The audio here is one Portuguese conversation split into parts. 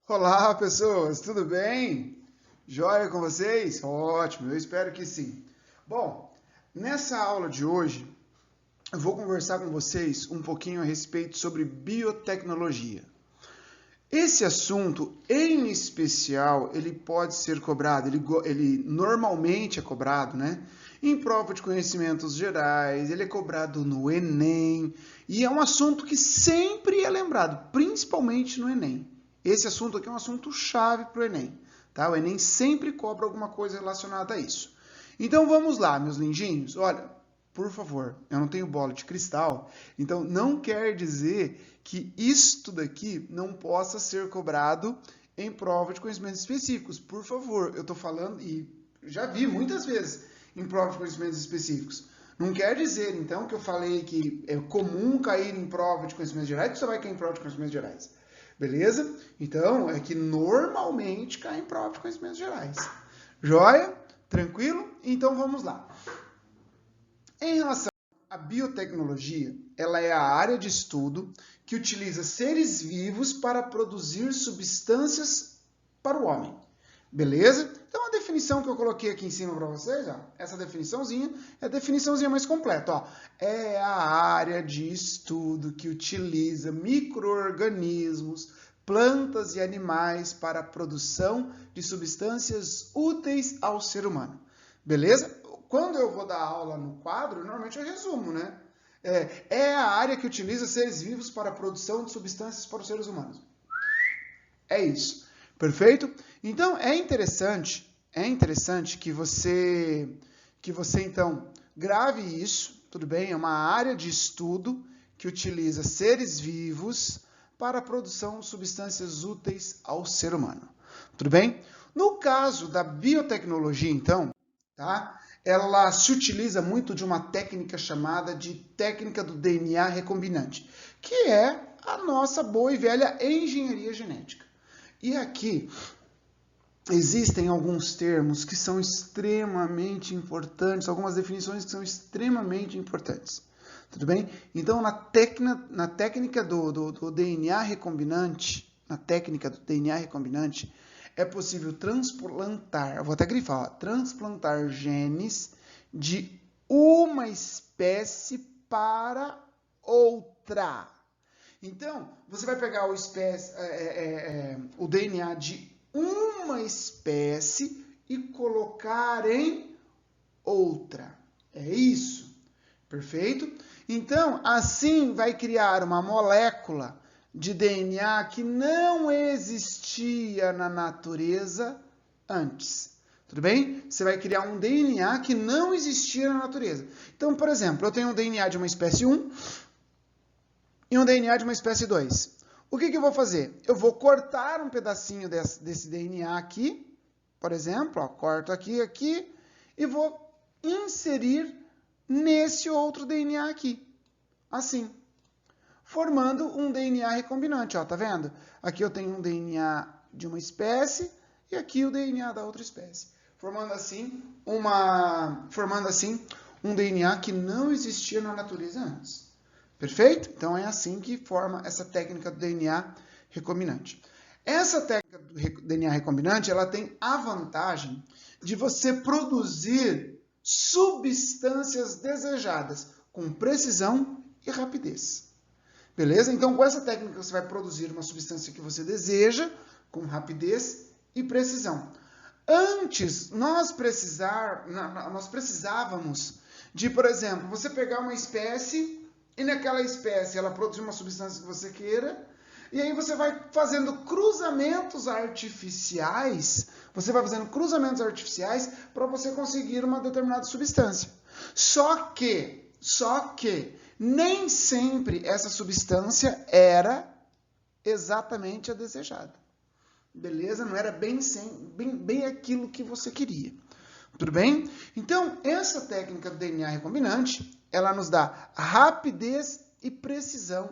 Olá, pessoas, tudo bem? Joia com vocês? Ótimo, eu espero que sim. Bom, nessa aula de hoje, eu vou conversar com vocês um pouquinho a respeito sobre biotecnologia. Esse assunto, em especial, ele pode ser cobrado, ele normalmente é cobrado, né? Em prova de conhecimentos gerais, ele é cobrado no Enem, e é um assunto que sempre é lembrado, principalmente no Enem. Esse assunto aqui é um assunto chave para o Enem, tá? O Enem sempre cobra alguma coisa relacionada a isso. Então vamos lá, meus lindinhos. Olha, por favor, eu não tenho bola de cristal, então não quer dizer que isto daqui não possa ser cobrado em prova de conhecimentos específicos. Por favor, eu estou falando, e já vi muitas vezes em prova de conhecimentos específicos. Não quer dizer, então, que eu falei que é comum cair em prova de conhecimentos gerais, que você vai cair em prova de conhecimentos gerais. Beleza? Então, é que normalmente cai em prova de conhecimentos gerais. Joia? Tranquilo? Então, vamos lá. Em relação à biotecnologia, ela é a área de estudo que utiliza seres vivos para produzir substâncias para o homem. Beleza? Então a definição que eu coloquei aqui em cima para vocês, ó, essa definiçãozinha é a definiçãozinha mais completa. Ó. É a área de estudo que utiliza micro-organismos, plantas e animais para a produção de substâncias úteis ao ser humano. Beleza? Quando eu vou dar aula no quadro, normalmente eu resumo, né? É a área que utiliza seres vivos para a produção de substâncias para os seres humanos. É isso. Perfeito? Então é interessante que você então grave isso, tudo bem? É uma área de estudo que utiliza seres vivos para a produção de substâncias úteis ao ser humano. Tudo bem? No caso da biotecnologia, então, tá? Ela se utiliza muito de uma técnica chamada de técnica do DNA recombinante, que é a nossa boa e velha engenharia genética. E aqui existem alguns termos que são extremamente importantes, algumas definições que são extremamente importantes. Tudo bem? Então, na técnica do DNA recombinante, é possível transplantar, eu vou até grifar, ó, transplantar genes de uma espécie para outra. Então, você vai pegar o DNA de uma espécie e colocar em outra. É isso. Perfeito? Então, assim vai criar uma molécula de DNA que não existia na natureza antes. Tudo bem? Você vai criar um DNA que não existia na natureza. Então, por exemplo, eu tenho um DNA de uma espécie 1 e um DNA de uma espécie 2. O que eu vou fazer? Eu vou cortar um pedacinho desse DNA aqui, por exemplo, ó, corto aqui, e vou inserir nesse outro DNA aqui, assim, formando um DNA recombinante, ó, tá vendo? Aqui eu tenho um DNA de uma espécie e aqui o DNA da outra espécie, formando assim um DNA que não existia na natureza antes. Perfeito? Então é assim que forma essa técnica do DNA recombinante. Essa técnica do DNA recombinante, ela tem a vantagem de você produzir substâncias desejadas com precisão e rapidez. Beleza? Então, com essa técnica, você vai produzir uma substância que você deseja com rapidez e precisão. Antes, nós precisávamos de, por exemplo, você pegar uma espécie e naquela espécie ela produzir uma substância que você queira, e aí você vai fazendo cruzamentos artificiais, para você conseguir uma determinada substância. Só que nem sempre essa substância era exatamente a desejada. Beleza? Não era bem aquilo que você queria. Tudo bem? Então, essa técnica do DNA recombinante, ela nos dá rapidez e precisão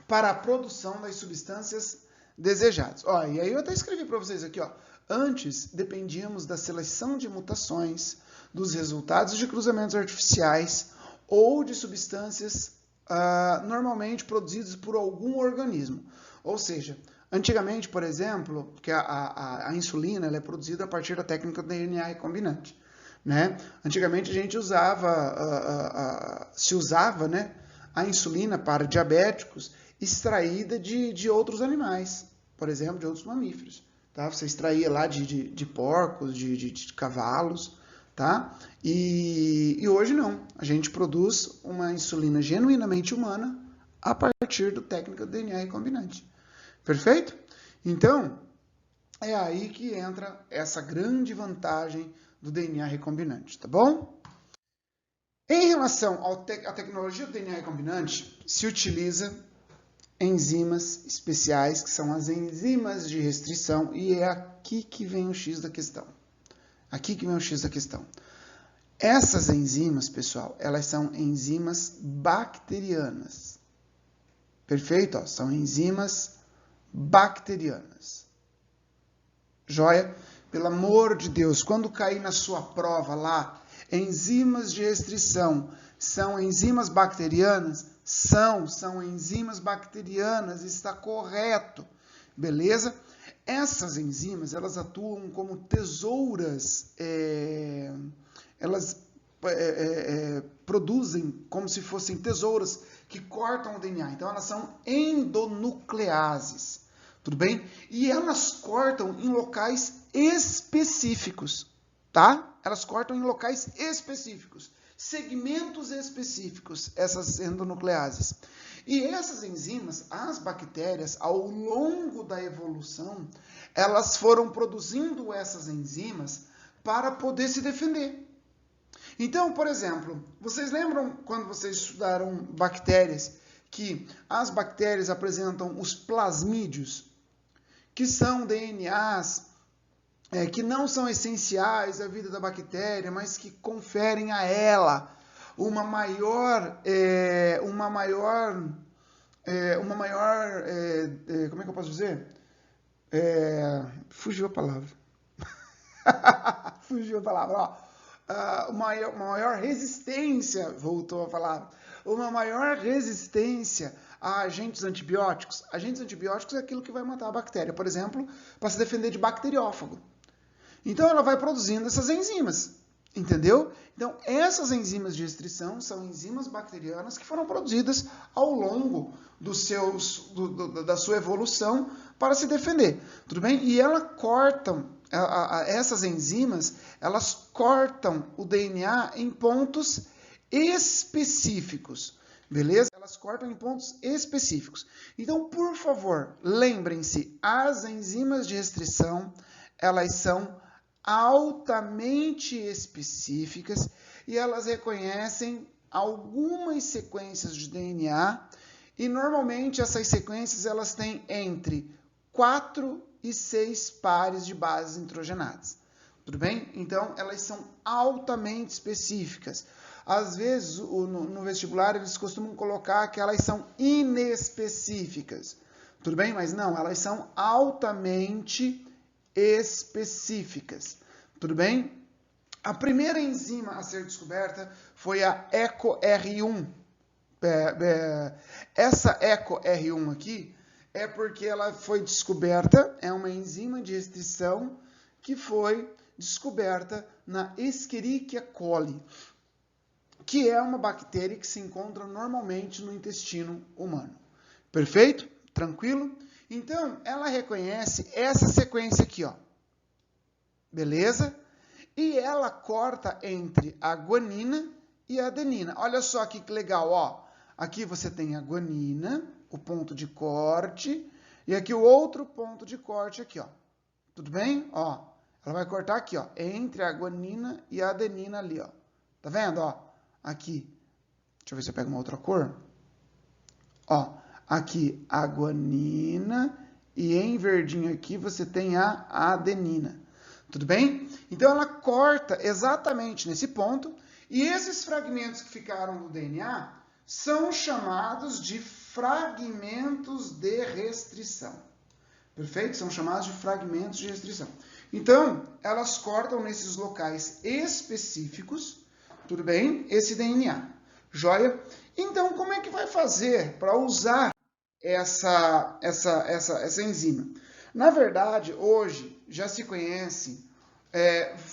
para a produção das substâncias desejadas. Ó, e aí eu até escrevi para vocês aqui, ó. Antes, dependíamos da seleção de mutações, dos resultados de cruzamentos artificiais ou de substâncias normalmente produzidas por algum organismo. Ou seja, Antigamente, por exemplo, que a insulina ela é produzida a partir da técnica do DNA recombinante, né? Antigamente a gente se usava, né, a insulina para diabéticos extraída de outros animais, por exemplo, de outros mamíferos, tá? Você extraía lá de porcos, de cavalos, tá? E hoje não, a gente produz uma insulina genuinamente humana a partir da técnica do DNA recombinante. Perfeito? Então, é aí que entra essa grande vantagem do DNA recombinante, tá bom? Em relação à tecnologia do DNA recombinante, se utiliza enzimas especiais, que são as enzimas de restrição, e é aqui que vem o X da questão. Aqui que vem o X da questão. Essas enzimas, pessoal, elas são enzimas bacterianas. Perfeito? Ó, são enzimas bacterianas. Joia? Pelo amor de Deus, quando cair na sua prova lá, enzimas de restrição são enzimas bacterianas? São enzimas bacterianas, está correto. Beleza? Essas enzimas, elas atuam como tesouras, elas produzem como se fossem tesouras que cortam o DNA. Então, elas são endonucleases. Tudo bem? E elas cortam em locais específicos, tá? Elas cortam em locais específicos, segmentos específicos, essas endonucleases. E essas enzimas, as bactérias, ao longo da evolução, elas foram produzindo essas enzimas para poder se defender. Então, por exemplo, vocês lembram quando vocês estudaram bactérias, que as bactérias apresentam os plasmídios, que são DNAs que não são essenciais à vida da bactéria, mas que conferem a ela uma maior como é que eu posso dizer? Fugiu a palavra. Fugiu a palavra, ó. Uma maior resistência, voltou a palavra. Uma maior resistência a agentes antibióticos. Agentes antibióticos é aquilo que vai matar a bactéria, por exemplo, para se defender de bacteriófago. Então, ela vai produzindo essas enzimas, entendeu? Então, essas enzimas de restrição são enzimas bacterianas que foram produzidas ao longo da sua evolução para se defender, tudo bem? E essas enzimas, elas cortam o DNA em pontos específicos, beleza? Elas cortam em pontos específicos. Então, por favor, lembrem-se, as enzimas de restrição, elas são altamente específicas e elas reconhecem algumas sequências de DNA e normalmente essas sequências elas têm entre 4 e 6 pares de bases nitrogenadas. Tudo bem? Então, elas são altamente específicas. Às vezes, no vestibular, eles costumam colocar que elas são inespecíficas. Tudo bem? Mas não, elas são altamente específicas. Tudo bem? A primeira enzima a ser descoberta foi a EcoR1. Essa EcoR1 aqui é porque ela foi descoberta, é uma enzima de restrição que foi descoberta na Escherichia coli, que é uma bactéria que se encontra normalmente no intestino humano. Perfeito? Tranquilo? Então, ela reconhece essa sequência aqui, ó. Beleza? E ela corta entre a guanina e a adenina. Olha só aqui que legal, ó. Aqui você tem a guanina, o ponto de corte, e aqui o outro ponto de corte aqui, ó. Tudo bem? Ó, ela vai cortar aqui, ó, entre a guanina e a adenina ali, ó. Tá vendo, ó? Aqui. Deixa eu ver se eu pego uma outra cor. Ó, aqui a guanina e em verdinho aqui você tem a adenina. Tudo bem? Então ela corta exatamente nesse ponto e esses fragmentos que ficaram no DNA são chamados de fragmentos de restrição. Perfeito? São chamados de fragmentos de restrição. Então, elas cortam nesses locais específicos, tudo bem? Esse DNA. Joia? Então, como é que vai fazer para usar essa enzima. Na verdade, hoje já se conhece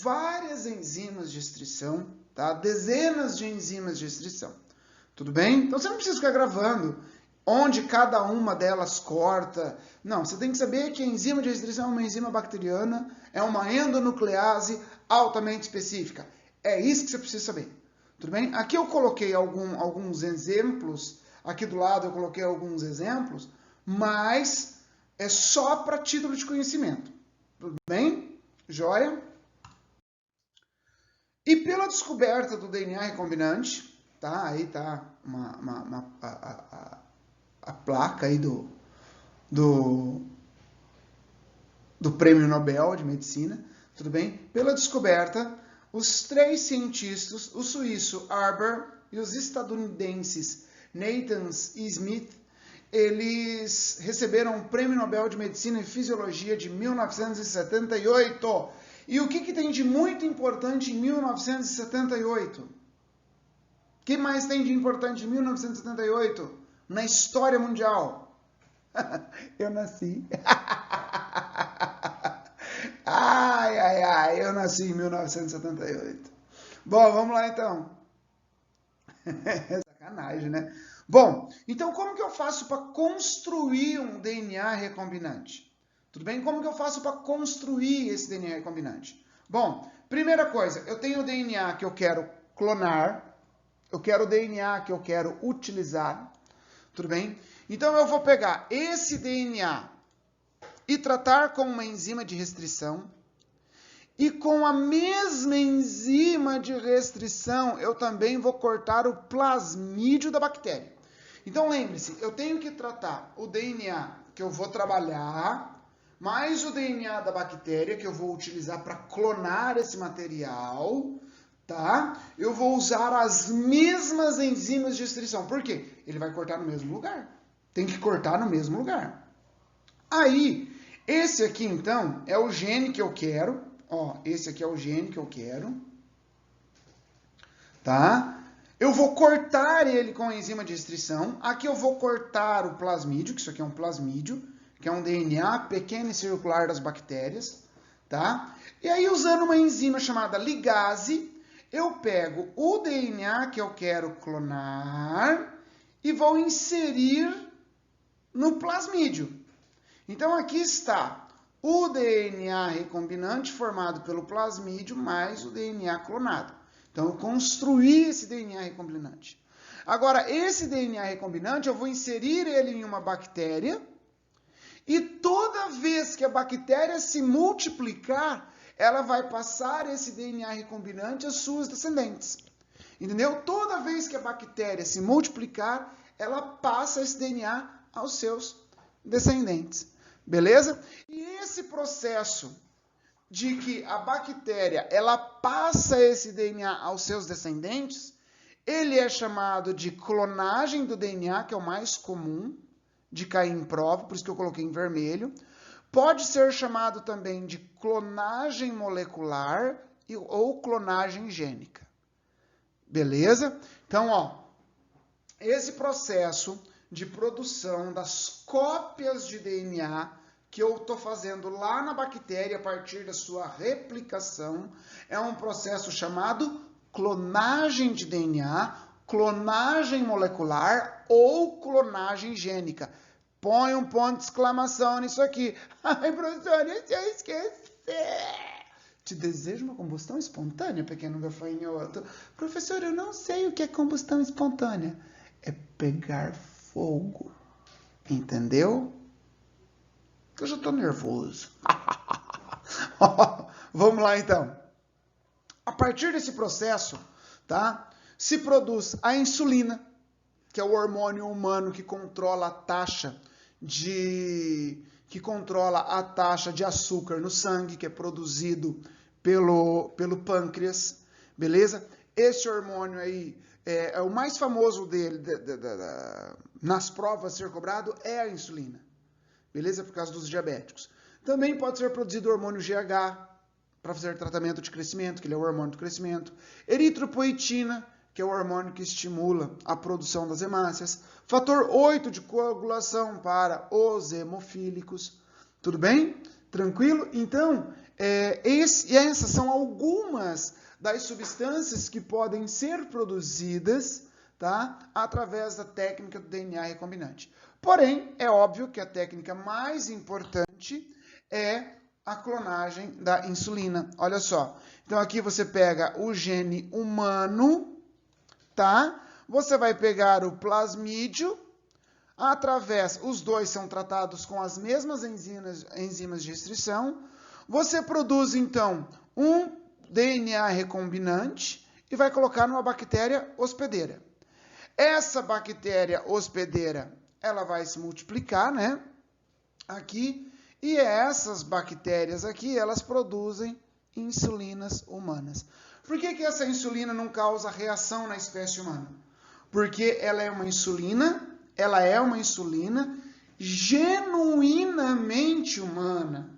várias enzimas de restrição, tá? Dezenas de enzimas de restrição. Tudo bem? Então você não precisa ficar gravando onde cada uma delas corta. Não, você tem que saber que a enzima de restrição é uma enzima bacteriana, é uma endonuclease altamente específica. É isso que você precisa saber. Tudo bem? Aqui eu coloquei alguns exemplos, aqui do lado eu coloquei alguns exemplos, mas é só para título de conhecimento. Tudo bem? Joia? E pela descoberta do DNA recombinante, tá? Aí tá a placa aí do Prêmio Nobel de Medicina, tudo bem? Pela descoberta, os 3 cientistas, o suíço Arber e os estadunidenses Nathan e Smith, eles receberam o Prêmio Nobel de Medicina e Fisiologia de 1978. E o que tem de muito importante em 1978? O que mais tem de importante em 1978 na história mundial? Eu nasci. Eu nasci em 1978. Bom, vamos lá então. É sacanagem, né? Bom, então como que eu faço para construir um DNA recombinante? Tudo bem? Como que eu faço para construir esse DNA recombinante? Bom, primeira coisa, eu tenho o DNA que eu quero clonar, eu quero o DNA que eu quero utilizar, tudo bem? Então eu vou pegar esse DNA e tratar com uma enzima de restrição, e com a mesma enzima de restrição, eu também vou cortar o plasmídio da bactéria. Então lembre-se, eu tenho que tratar o DNA que eu vou trabalhar, mais o DNA da bactéria que eu vou utilizar para clonar esse material, tá? Eu vou usar as mesmas enzimas de restrição. Por quê? Ele vai cortar no mesmo lugar. Tem que cortar no mesmo lugar. Aí, esse aqui então é o gene que eu quero. Ó, esse aqui é o gene que eu quero. Tá? Eu vou cortar ele com a enzima de restrição. Aqui eu vou cortar o plasmídio, que isso aqui é um plasmídio, que é um DNA pequeno e circular das bactérias. Tá? E aí, usando uma enzima chamada ligase, eu pego o DNA que eu quero clonar e vou inserir no plasmídio. Então, aqui está o DNA recombinante formado pelo plasmídio mais o DNA clonado. Então, eu construí esse DNA recombinante. Agora, esse DNA recombinante, eu vou inserir ele em uma bactéria e toda vez que a bactéria se multiplicar, ela vai passar esse DNA recombinante às suas descendentes. Entendeu? Toda vez que a bactéria se multiplicar, ela passa esse DNA aos seus descendentes. Beleza? E esse processo de que a bactéria ela passa esse DNA aos seus descendentes, ele é chamado de clonagem do DNA, que é o mais comum de cair em prova, por isso que eu coloquei em vermelho. Pode ser chamado também de clonagem molecular ou clonagem gênica. Beleza? Então, ó, esse processo de produção das cópias de DNA que eu estou fazendo lá na bactéria a partir da sua replicação é um processo chamado clonagem de DNA, clonagem molecular ou clonagem gênica. Põe um ponto de exclamação nisso aqui. Ai, professor, eu esqueci. Te desejo uma combustão espontânea, pequeno gafanhoto. Professor, eu não sei o que é combustão espontânea. É pegar fogo. Entendeu? Eu já estou nervoso. Vamos lá, então. A partir desse processo, tá, se produz a insulina, que é o hormônio humano que controla a taxa de açúcar no sangue, que é produzido pelo pâncreas, beleza? Esse hormônio aí, o mais famoso dele, nas provas a ser cobrado, é a insulina, beleza? Por causa dos diabéticos. Também pode ser produzido o hormônio GH, para fazer tratamento de crescimento, que ele é o hormônio do crescimento. Eritropoetina, que é o hormônio que estimula a produção das hemácias. Fator 8 de coagulação para os hemofílicos. Tudo bem? Tranquilo? Então, essas são algumas das substâncias que podem ser produzidas, tá, através da técnica do DNA recombinante. Porém, é óbvio que a técnica mais importante é a clonagem da insulina. Olha só. Então, aqui você pega o gene humano, tá? Você vai pegar o plasmídio, os dois são tratados com as mesmas enzimas de restrição. Você produz, então, um DNA recombinante e vai colocar numa bactéria hospedeira. Essa bactéria hospedeira, ela vai se multiplicar, né? Aqui, e essas bactérias aqui, elas produzem insulinas humanas. Por que essa insulina não causa reação na espécie humana? Porque ela é uma insulina genuinamente humana.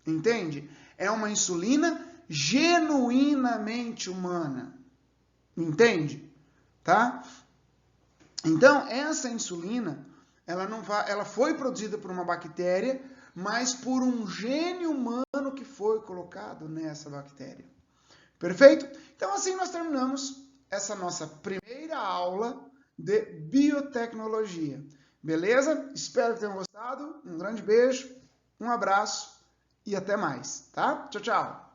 Entende? É uma insulina genuinamente humana. Entende? Tá? Então, essa insulina, ela foi produzida por uma bactéria, mas por um gene humano que foi colocado nessa bactéria. Perfeito? Então, assim nós terminamos essa nossa primeira aula de biotecnologia. Beleza? Espero que tenham gostado. Um grande beijo, um abraço e até mais, tá? Tchau, tchau!